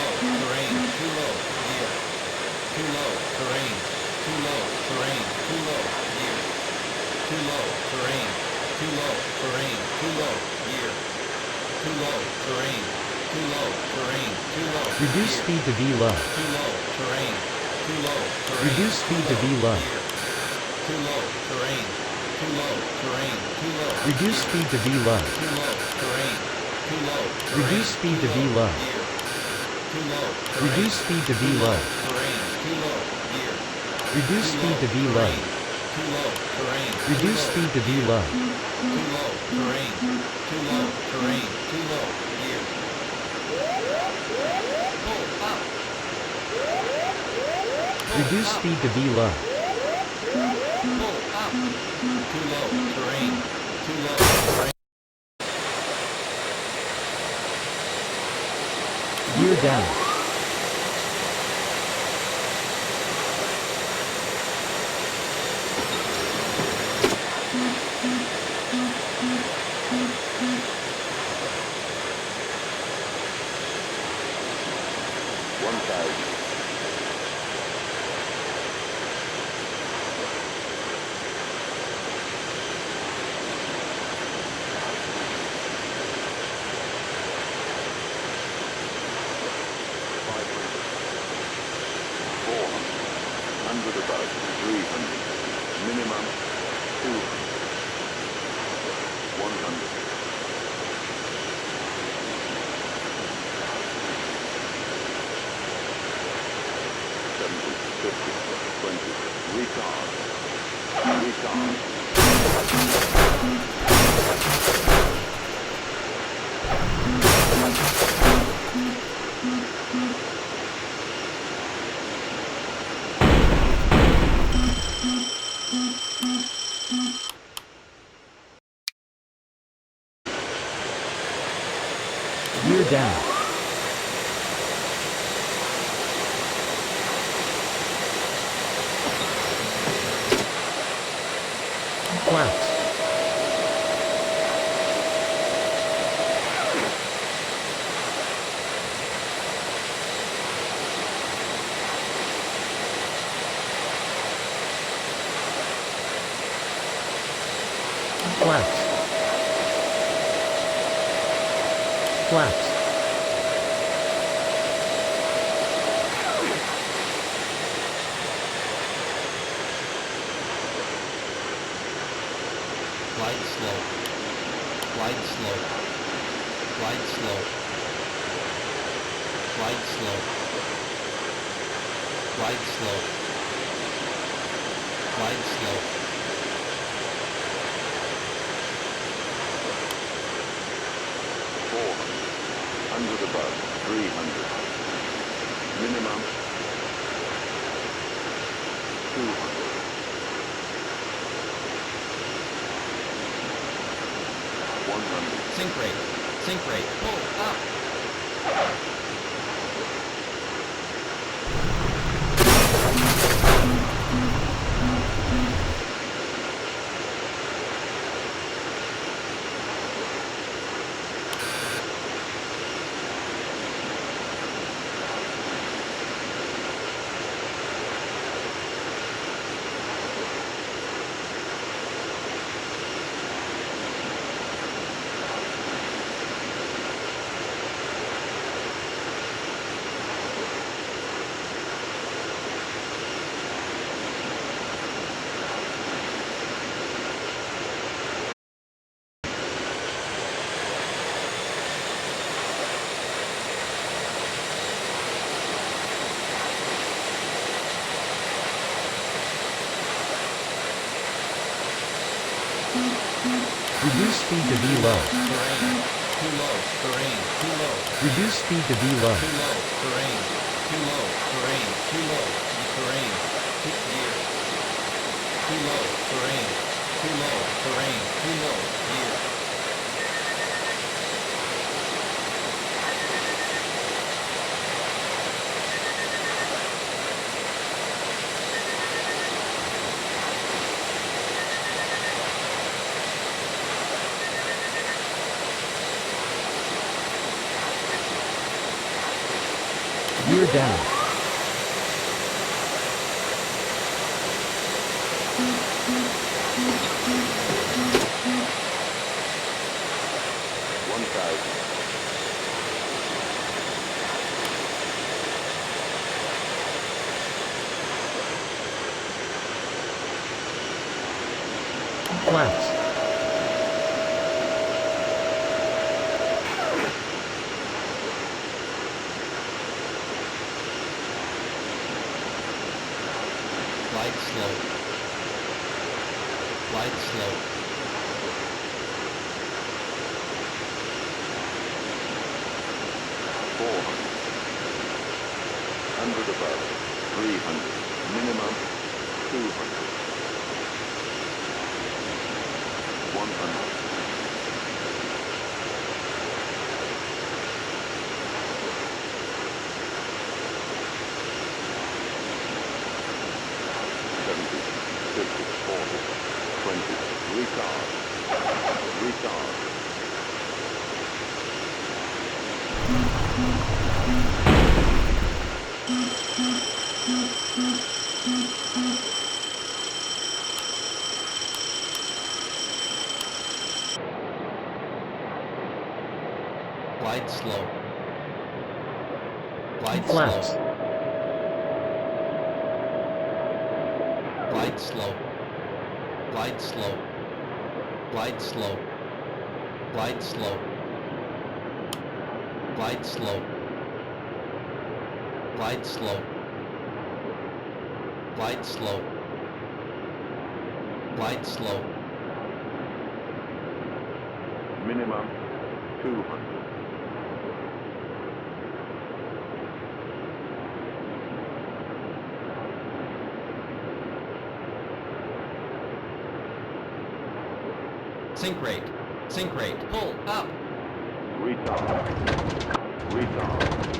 low, terrain, too low, gear. Too low, terrain, too low, terrain, too low, gear. Too low, terrain, too low, terrain, too low, gear. Too low, terrain, too low, terrain, too low. Reduce speed to V low. Too low, terrain, too low, terrain. Reduce speed to V low. Too low, terrain, too low, terrain, too low. Reduce speed to V low. Too low, terrain, too low. Reduce speed to V low. Too low. Reduce speed to V low. Terrain, too low, gear. Reduce speed to V low. Too low, terrain. Reduce speed to V low. Too low, terrain. Too low, terrain, too low, gear. Pull up. Reduce speed to V low. Pull up. Too low, terrain. Too low, terrain. Gear down. Above 300, minimum 200, 100, 70, 50, 20, retard, Gear down. Flaps. Flaps. Flaps. Glide slope. Glide slope. Glide slope. Glide slope. Glide slope. Glide slope. Above 300, minimum 200, 100. Sink rate. Sink rate. Pull up. Reduce speed to V low. Terrain. Too low. Terrain. Too low. Reduce speed to V low. Too low. Terrain. Too low. Terrain. Too low. Terrain. Too gear. Too low. Terrain. Too low. Terrain. Too low. Gear. Gear down. One thousand. Flaps. Glide slow. Glide slow. 100 above, 300, minimum, 200, 100, 70, 50, 40, 20, retard, retard. Glide slow. Glide Flaps. slow. Glide slow. Glide slow. Glide slow. Glide slow. Glide slow. Glide slow. Glide slow. Glide slow. Minimum, 200. Sink rate. Sink rate. Pull up. Retard. Retard.